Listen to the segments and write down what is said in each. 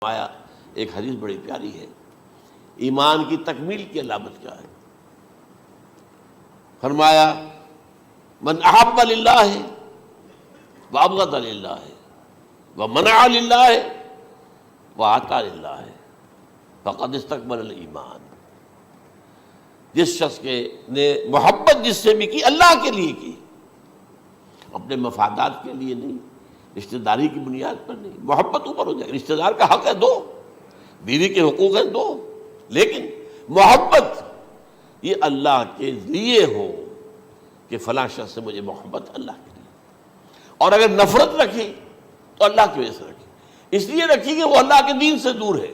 فرمایا ایک حدیث بڑی پیاری ہے، ایمان کی تکمیل کی علامت کیا ہے؟ فرمایا من احب للہ وابغض للہ ومنع للہ واعطى للہ فقد استکمل الایمان۔ جس شخص نے محبت جس سے بھی کی اللہ کے لیے کی، اپنے مفادات کے لیے نہیں، رشتہ داری کی بنیاد پر نہیں، محبت اوپر ہو جائے، رشتہ دار کا حق ہے دو، بیوی کے حقوق ہیں دو، لیکن محبت یہ اللہ کے لیے ہو کہ فلاں شخص سے مجھے محبت اللہ کے لیے، اور اگر نفرت رکھی تو اللہ کی وجہ سے رکھی، اس لیے رکھی کہ وہ اللہ کے دین سے دور ہے،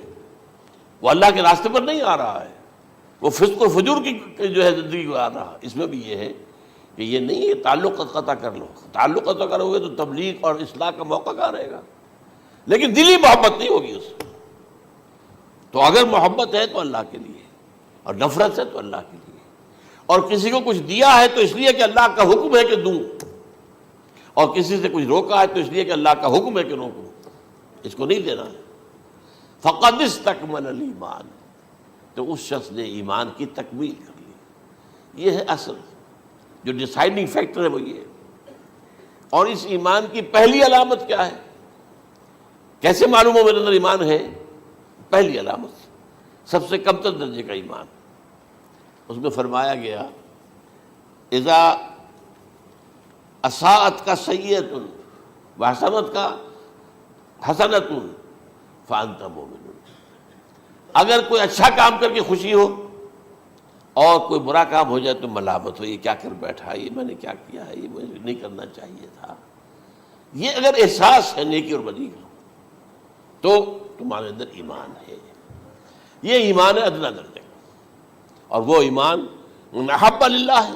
وہ اللہ کے راستے پر نہیں آ رہا ہے، وہ فسق و فجور کی جو ہے زندگی کو آ رہا۔ اس میں بھی یہ ہے کہ یہ نہیں ہے تعلق قطع کر لو، تعلق قطع کرو گے تو تبلیغ اور اصلاح کا موقع کہاں رہے گا، لیکن دلی محبت نہیں ہوگی اس سے۔ تو اگر محبت ہے تو اللہ کے لیے، اور نفرت ہے تو اللہ کے لیے، اور کسی کو کچھ دیا ہے تو اس لیے کہ اللہ کا حکم ہے کہ دوں، اور کسی سے کچھ روکا ہے تو اس لیے کہ اللہ کا حکم ہے کہ روکوں، اس کو نہیں دینا ہے۔ فقد استکمل الایمان، تو اس شخص نے ایمان کی تکمیل کر لی۔ یہ ہے اصل جو ڈیسائیڈنگ فیکٹر ہے، وہ یہ ہے۔ اور اس ایمان کی پہلی علامت کیا ہے؟ کیسے معلوم ہو میرے اندر ایمان ہے؟ پہلی علامت سب سے کم تر درجے کا ایمان، اس میں فرمایا گیا اذا اساءت کا سیئۃ وحسنت کا حسنۃ فانت مومن۔ اگر کوئی اچھا کام کر کے خوشی ہو اور کوئی برا کام ہو جائے تو ملامت ہو، یہ کیا کر بیٹھا، یہ میں نے کیا کیا ہے، یہ مجھے نہیں کرنا چاہیے تھا۔ یہ اگر احساس ہے نیکی اور بدی کا تو تمہارے اندر ایمان ہے۔ یہ ایمان ہے ادنا درجے کا، اور وہ ایمان من احب للہ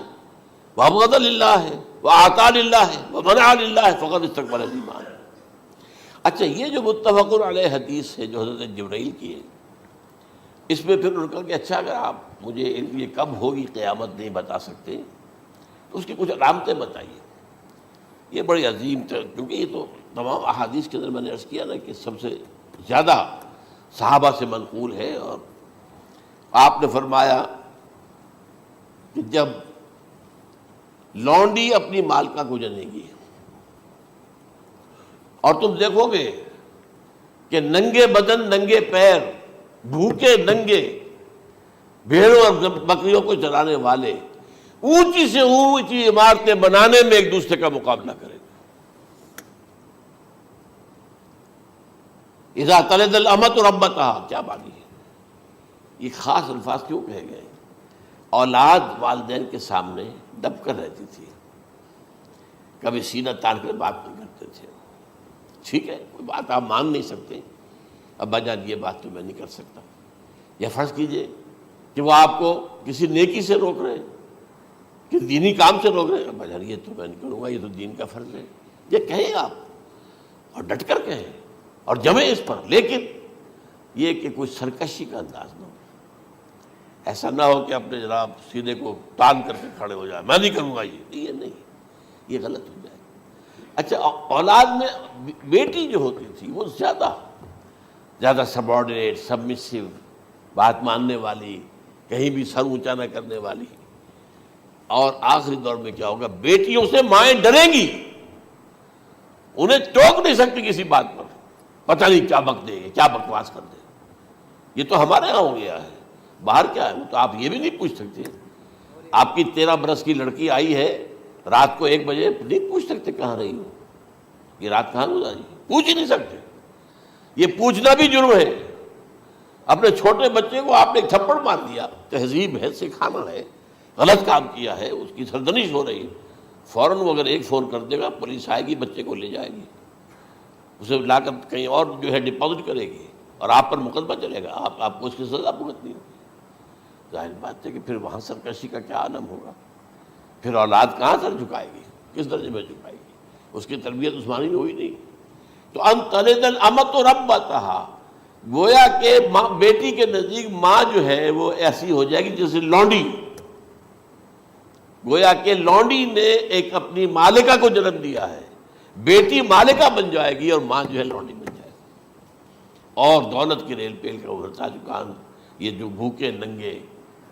وابغض للہ واعطى للہ ومنع للہ فقد استکمل الایمان۔ اچھا، یہ جو متفق علیہ حدیث ہے جو حضرت جبرائیل کی ہے، اس میں پھر انہوں نے کہا کہ اچھا اگر آپ مجھے یہ کب ہوگی قیامت نہیں بتا سکتے تو اس کی کچھ علامتیں بتائیے۔ یہ بڑی عظیم تر، کیونکہ یہ تو تمام احادیث کے اندر میں نے عرض کیا نا کہ سب سے زیادہ صحابہ سے منقول ہے، اور آپ نے فرمایا کہ جب لونڈی اپنی مالکہ کو جنے گی اور تم دیکھو گے کہ ننگے بدن ننگے پیر بھوکے ننگے بھیڑوں اور بکریوں کو چرانے والے اونچی سے اونچی عمارتیں بنانے میں ایک دوسرے کا مقابلہ کریں گے۔ اذا تلد الامۃ ربتها، کیا بات ہے، یہ خاص الفاظ کیوں کہے گئے؟ اولاد والدین کے سامنے دب کر رہتی تھی، کبھی سینہ تان کر بات نہیں کرتے تھے۔ ٹھیک ہے، کوئی بات آپ مان نہیں سکتے، ابا جان یہ بات تو میں نہیں کر سکتا، یا فرض کیجئے کہ وہ آپ کو کسی نیکی سے روک رہے ہیں، کہ دینی کام سے روک رہے ہیں، ابا جان یہ تو میں نہیں کروں گا، یہ تو دین کا فرض ہے، یہ کہیں آپ، اور ڈٹ کر کہیں اور جمیں اس پر، لیکن یہ کہ کوئی سرکشی کا انداز نہ ہو، ایسا نہ ہو کہ اپنے جناب سینے کو تان کر کے کھڑے ہو جائے، میں نہیں کروں گا، یہ نہیں، یہ غلط ہو جائے۔ اچھا، اولاد میں بیٹی جو ہوتی تھی وہ زیادہ سبارڈینیٹ، سبمسیو، بات ماننے والی، کہیں بھی سر اونچا نہ کرنے والی، اور آخری دور میں کیا ہوگا، بیٹیوں سے مائیں ڈریں گی، انہیں ٹوک نہیں سکتی کسی بات پر، پتہ نہیں کیا بک دے گے، کیا بکواس کر دے گے۔ یہ تو ہمارے ہاں ہو گیا ہے، باہر کیا ہے وہ تو آپ یہ بھی نہیں پوچھ سکتے۔ آپ کی 13 برس کی لڑکی آئی ہے رات کو 1 بجے، نہیں پوچھ سکتے کہاں رہی ہو، یہ رات کہاں گزاری، پوچھ ہی نہیں سکتے۔ یہ پوچھنا بھی جرم ہے۔ اپنے چھوٹے بچے کو آپ نے ایک تھپڑ مار دیا، تہذیب ہے، سکھانا ہے، غلط کام کیا ہے، اس کی سرزنش ہو رہی ہے، فوراً وہ اگر ایک فون کر دے گا پولیس آئے گی، بچے کو لے جائے گی، اسے لا کر کہیں اور جو ہے ڈپازٹ کرے گی، اور آپ پر مقدمہ چلے گا، آپ کو اس کی سزا بھگتنی ہوگی۔ ظاہر بات ہے کہ پھر وہاں سرکشی کا کیا عالم ہوگا، پھر اولاد کہاں سر جھکائے گی، کس درجے میں جھکائے گی، اس کی تربیت عثمانی ہوئی نہیں۔ تو ان تلد الامۃ ربتها، گویا کہ بیٹی کے نزدیک ماں جو ہے وہ ایسی ہو جائے گی جیسے لونڈی، گویا کہ لونڈی نے ایک اپنی مالکہ کو جنم دیا ہے، بیٹی مالکہ بن جائے گی اور ماں جو ہے لونڈی بن جائے گی۔ اور دولت کی ریل پیل کا ابھرتا دکان، یہ جو بھوکے ننگے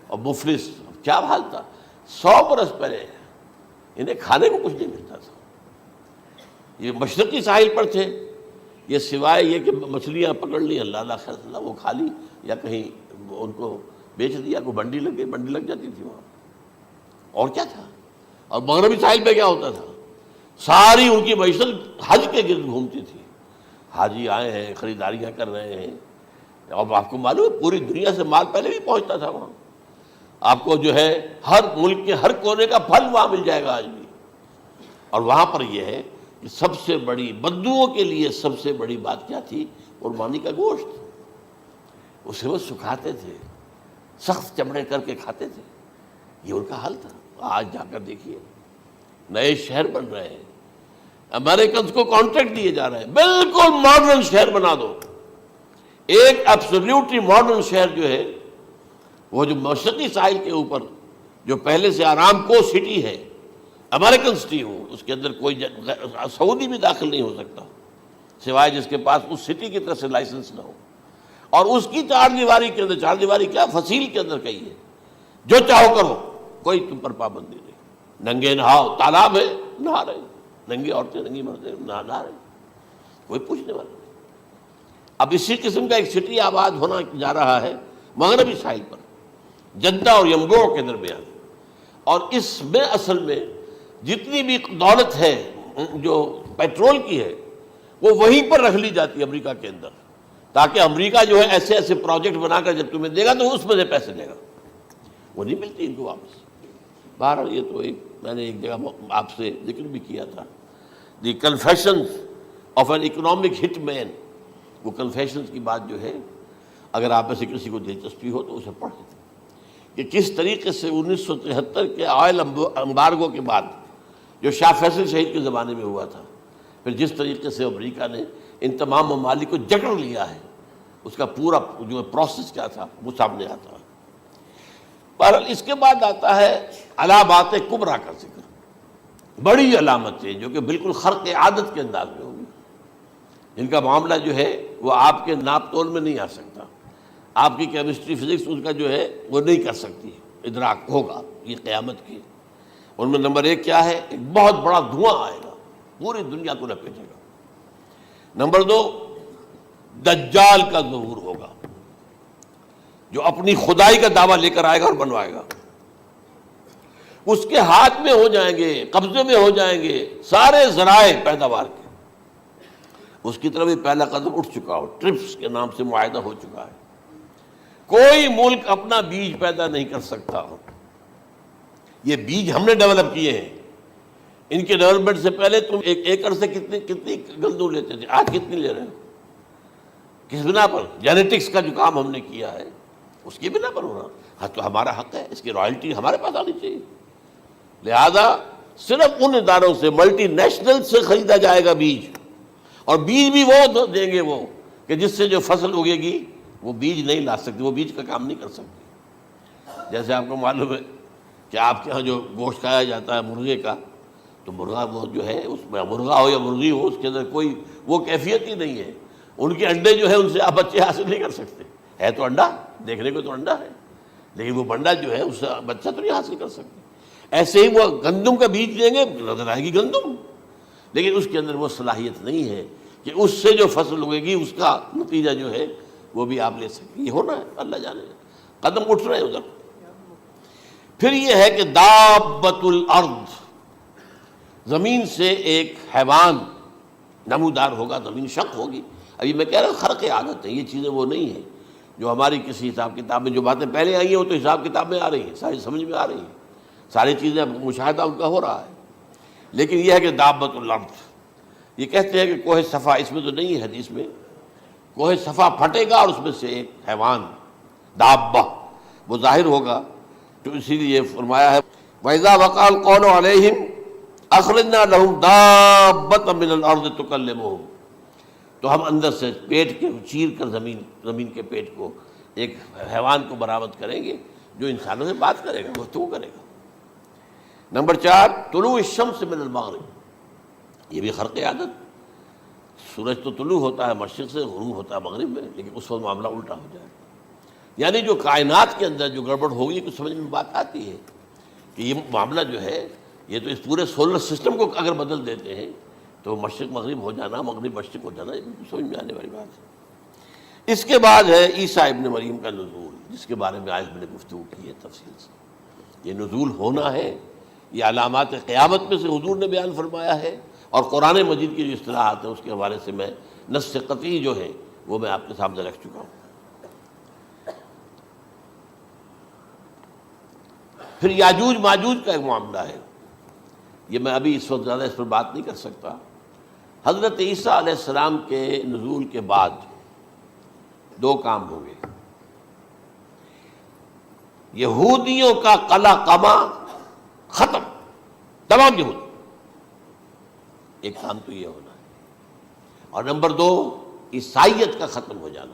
اور مفلس، کیا حال تھا 100 برس پہلے، انہیں کھانے کو کچھ نہیں ملتا تھا. یہ مشرقی ساحل پر تھے، یہ سوائے یہ کہ مچھلیاں پکڑ لی اللہ اللہ خیر اللہ وہ کھا لی، یا کہیں ان کو بیچ دیا، کوئی بنڈی لگ گئی، بنڈی لگ جاتی تھی وہاں، اور کیا تھا. اور مغربی ساحل پہ کیا ہوتا تھا، ساری ان کی معیشت حج کے گرد گھومتی تھی. حاجی آئے ہیں، خریداریاں کر رہے ہیں، اور آپ کو معلوم ہے پوری دنیا سے مال پہلے بھی پہنچتا تھا وہاں. آپ کو جو ہے ہر ملک کے ہر کونے کا پھل وہاں مل جائے گا آج بھی. اور وہاں پر یہ ہے کہ سب سے بڑی بدوؤں کے لیے سب سے بڑی بات کیا تھی، قربانی کا گوشت. اسے وہ سکھاتے تھے، سخت چمڑے کر کے کھاتے تھے. یہ ان کا حل تھا. آج جا کر دیکھیے نئے شہر بن رہے ہیں، امریکنز کو کانٹریکٹ دیے جا رہے ہیں، بالکل ماڈرن شہر بنا دو. ایک ایبسلیوٹلی ماڈرن شہر جو ہے وہ جو مشرقی ساحل کے اوپر جو پہلے سے آرام کو سٹی ہے، امریکن سٹی ہو، اس کے اندر کوئی سعودی بھی داخل نہیں ہو سکتا سوائے جس کے پاس اس سٹی کی طرف سے لائسنس نہ ہو. اور اس کی چار دیواری کے اندر، چار دیواری کیا فصیل کے اندر کہی ہے، جو چاہو کرو، کوئی تم پر پابندی نہیں. ننگے نہاؤ، تالاب ہے نہا رہے، ننگی عورتیں ننگی مردیں نہا رہے، کوئی پوچھنے والا نہیں. اب اسی قسم کا ایک سٹی آباد ہونا جا رہا ہے مغربی ساحل پر، جدہ اور ینبوع کے درمیان. اور اس میں اصل میں جتنی بھی دولت ہے جو پیٹرول کی ہے وہ وہیں پر رکھ لی جاتی ہے امریکہ کے اندر، تاکہ امریکہ جو ہے ایسے ایسے پروجیکٹ بنا کر جب تمہیں دے گا تو اس میں سے پیسے دے گا، وہ نہیں ملتی ان کو واپس. بہرحال یہ تو میں نے ایک جگہ آپ سے ذکر بھی کیا تھا، دی کنفیشنز آف این اکنامک ہٹ مین. وہ کنفیشنز کی بات جو ہے اگر آپ میں سے کسی کو دلچسپی ہو تو اسے پڑھیں کہ کس طریقے سے 1973 کے آئل امبارگو کے بعد جو شاہ فیصل شہید کے زمانے میں ہوا تھا، پھر جس طریقے سے امریکہ نے ان تمام ممالک کو جکڑ لیا ہے، اس کا پورا جو پروسیس کیا تھا وہ سامنے آتا ہے. بہرحال اس کے بعد آتا ہے علامات کبریٰ کا ذکر، بڑی علامتیں جو کہ بالکل خرق عادت کے انداز میں ہوگی، جن کا معاملہ جو ہے وہ آپ کے ناپ تول میں نہیں آ سکتا، آپ کی کیمسٹری فزکس اس کا جو ہے وہ نہیں کر سکتی ادراک ہوگا یہ قیامت کی. ان میں نمبر 1 کیا ہے، ایک بہت بڑا دھواں آئے گا پوری دنیا کو لپیٹے گا. نمبر 2 دجال کا ظہور ہوگا جو اپنی خدائی کا دعویٰ لے کر آئے گا اور بنوائے گا. اس کے ہاتھ میں ہو جائیں گے، قبضے میں ہو جائیں گے سارے ذرائع پیداوار کے. اس کی طرف بھی پہلا قدم اٹھ چکا ہو، ٹرپس کے نام سے معاہدہ ہو چکا ہے. کوئی ملک اپنا بیج پیدا نہیں کر سکتا. یہ بیج ہم نے ڈیولپ کیے ہیں. ان کے ڈیولپمنٹ سے پہلے تم ایک ایکڑ سے کتنی گندم لیتے تھے، آج کتنی لے رہے ہو؟ کس بنا پر؟ جینیٹکس کا جو کام ہم نے کیا ہے اس کی بنا پر ہو رہا. ہاں تو ہمارا حق ہے، اس کی رائلٹی ہمارے پاس آنی چاہیے. لہذا صرف ان اداروں سے، ملٹی نیشنل سے خریدا جائے گا بیج، اور بیج بھی وہ دیں گے وہ کہ جس سے جو فصل اگے گی وہ بیج نہیں لا سکتی، وہ بیج کا کام نہیں کر سکتی. جیسے آپ کو معلوم ہے کہ آپ کے ہاں جو گوشت کھایا جاتا ہے مرغے کا، تو مرغا وہ جو ہے اس میں مرغا ہو یا مرغی ہو، اس کے اندر کوئی وہ کیفیت ہی نہیں ہے. ان کے انڈے جو ہے ان سے آپ بچے حاصل نہیں کر سکتے. ہے تو انڈا، دیکھنے کو تو انڈا ہے، لیکن وہ بنڈا جو ہے اس سے بچہ تو نہیں حاصل کر سکتے. ایسے ہی وہ گندم کا بیج دیں گے، نظر آئے گی گندم، لیکن اس کے اندر وہ صلاحیت نہیں ہے کہ اس سے جو فصل ہوئے گی اس کا نتیجہ جو ہے وہ بھی آپ لے سکیں. یہ ہونا ہے، اللہ جانے، قدم اٹھ رہے ہیں ادھر. پھر یہ ہے کہ دابۃ الارض، زمین سے ایک حیوان نمودار ہوگا، زمین شق ہوگی. ابھی میں کہہ رہا ہوں خرق عادت ہے، یہ چیزیں وہ نہیں ہیں جو ہماری کسی حساب کتاب میں جو باتیں پہلے آئی ہیں وہ تو حساب کتاب میں آ رہی ہیں، ساری سمجھ میں آ رہی ہیں، ساری چیزیں مشاہدہ ان کا ہو رہا ہے. لیکن یہ ہے کہ دابۃ الارض، یہ کہتے ہیں کہ کوہ صفا، اس میں تو نہیں ہے حدیث میں، کوہ صفا پھٹے گا اور اس میں سے ایک حیوان دابہ وہ ظاہر ہوگا. تو اسی لیے فرمایا ہے وَإِذَا وَقَعَ الْقَوْلُ عَلَيْهِمْ أَخْرَجْنَا لَهُمْ دَابَّةً مِّنَ الْأَرْضِ تُكَلِّمُهُمْ. تو ہم اندر سے پیٹ کے چیر کر زمین کے پیٹ کو ایک حیوان کو برآمد کریں گے جو انسانوں سے بات کرے گا، گفتگو کرے گا. نمبر 4 طلوع الشمس من المغرب، یہ بھی خرق عادت. سورج تو طلوع ہوتا ہے مشرق سے، غروب ہوتا ہے مغرب میں، لیکن اس وقت معاملہ الٹا ہو جائے، یعنی جو کائنات کے اندر جو گڑبڑ ہوگی کچھ سمجھ میں بات آتی ہے کہ یہ معاملہ جو ہے یہ تو اس پورے سولر سسٹم کو اگر بدل دیتے ہیں تو مشرق مغرب ہو جانا، مغرب مشرق ہو جانا، یہ بالکل سمجھ میں آنے والی بات ہے۔ اس کے بعد ہے عیسیٰ ابن مریم کا نزول، جس کے بارے میں آج میں نے گفتگو کی ہے تفصیل سے۔ یہ نزول ہونا ہے، یہ علامات قیامت میں سے حضور نے بیان فرمایا ہے، اور قرآن مجید کی جو اصطلاحات ہیں اس کے حوالے سے میں نص قطعی جو ہے وہ میں آپ کے سامنے رکھ چکا ہوں۔ پھر یاجوج ماجوج کا ایک معاملہ ہے، یہ میں ابھی اس وقت زیادہ اس پر بات نہیں کر سکتا۔ حضرت عیسیٰ علیہ السلام کے نزول کے بعد دو کام ہوں گے، یہودیوں کا قلع قمع ختم، تمام یہود، ایک کام تو یہ ہونا ہے، اور نمبر دو عیسائیت کا ختم ہو جانا۔